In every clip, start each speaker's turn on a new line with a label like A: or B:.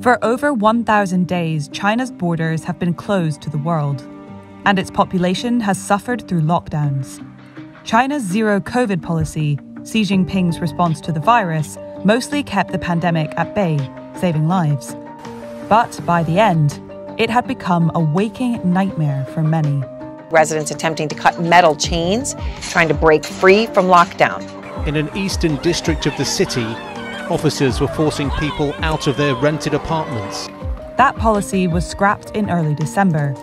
A: For over 1,000 days, China's borders have been closed to the world, and its population has suffered through lockdowns. China's zero-COVID policy, Xi Jinping's response to the virus, mostly kept the pandemic at bay, saving lives. But by the end, it had become a waking nightmare for many.
B: Residents attempting to cut metal chains, trying to break free from lockdown.
C: In an eastern district of the city, officers were forcing people out of their rented apartments.
A: That policy was scrapped in early December.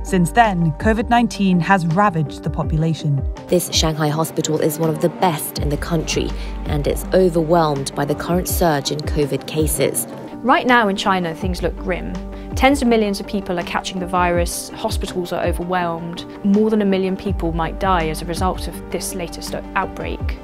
A: Since then, COVID-19 has ravaged the population.
D: This Shanghai hospital is one of the best in the country, and it's overwhelmed by the current surge in COVID cases.
E: Right now in China, things look grim. Tens of millions of people are catching the virus, hospitals are overwhelmed, more than 1 million people might die as a result of this latest outbreak.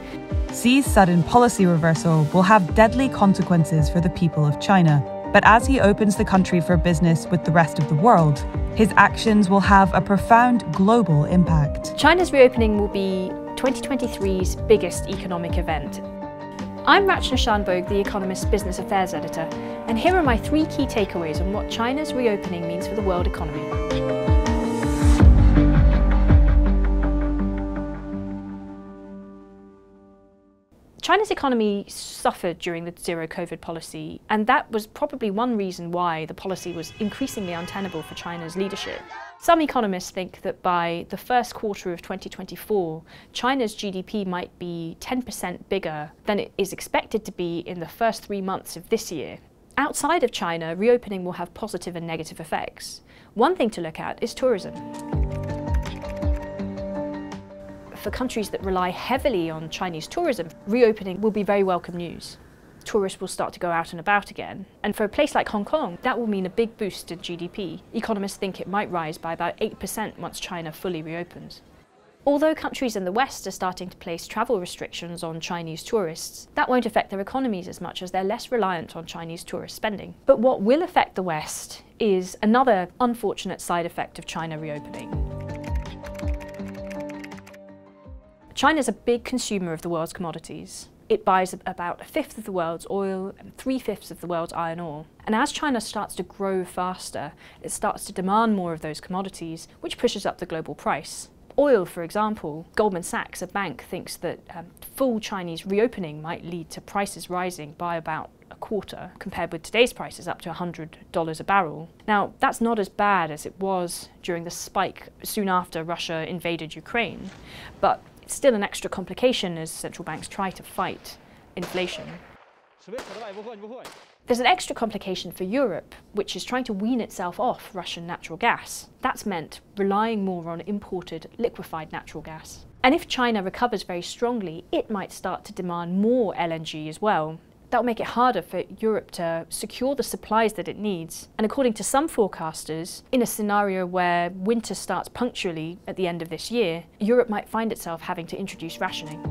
A: Xi's sudden policy reversal will have deadly consequences for the people of China. But as he opens the country for business with the rest of the world, his actions will have a profound global impact.
E: China's reopening will be 2023's biggest economic event. I'm Rachna Shanbhogue, the Economist Business Affairs Editor, and here are my 3 key takeaways on what China's reopening means for the world economy. China's economy suffered during the zero-COVID policy, and that was probably one reason why the policy was increasingly untenable for China's leadership. Some economists think that by the first quarter of 2024, China's GDP might be 10% bigger than it is expected to be in the first 3 months of this year. Outside of China, reopening will have positive and negative effects. One thing to look at is tourism. For countries that rely heavily on Chinese tourism, reopening will be very welcome news. Tourists will start to go out and about again. And for a place like Hong Kong, that will mean a big boost to GDP. Economists think it might rise by about 8% once China fully reopens. Although countries in the West are starting to place travel restrictions on Chinese tourists, that won't affect their economies as much as they're less reliant on Chinese tourist spending. But what will affect the West is another unfortunate side effect of China reopening. China's a big consumer of the world's commodities. It buys about 1/5 of the world's oil and 3/5 of the world's iron ore. And as China starts to grow faster, it starts to demand more of those commodities, which pushes up the global price. Oil, for example, Goldman Sachs, a bank, thinks that full Chinese reopening might lead to prices rising by about a quarter, compared with today's prices up to $100 a barrel. Now, that's not as bad as it was during the spike soon after Russia invaded Ukraine, but it's still an extra complication as central banks try to fight inflation. There's an extra complication for Europe, which is trying to wean itself off Russian natural gas. That's meant relying more on imported liquefied natural gas. And if China recovers very strongly, it might start to demand more LNG as well. That will make it harder for Europe to secure the supplies that it needs. And according to some forecasters, in a scenario where winter starts punctually at the end of this year, Europe might find itself having to introduce rationing.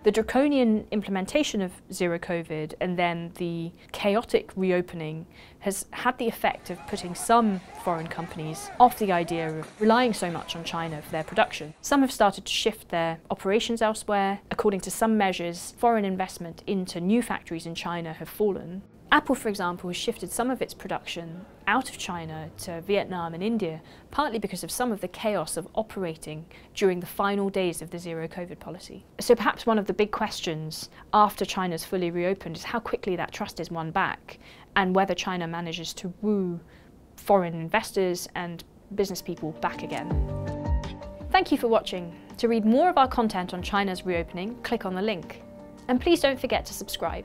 E: The draconian implementation of zero-COVID and then the chaotic reopening has had the effect of putting some foreign companies off the idea of relying so much on China for their production. Some have started to shift their operations elsewhere. According to some measures, foreign investment into new factories in China have fallen. Apple, for example, has shifted some of its production out of China to Vietnam and India, partly because of some of the chaos of operating during the final days of the zero-COVID policy. So perhaps one of the big questions after China's fully reopened is how quickly that trust is won back and whether China manages to woo foreign investors and business people back again. Thank you for watching. To read more of our content on China's reopening, click on the link. And please don't forget to subscribe.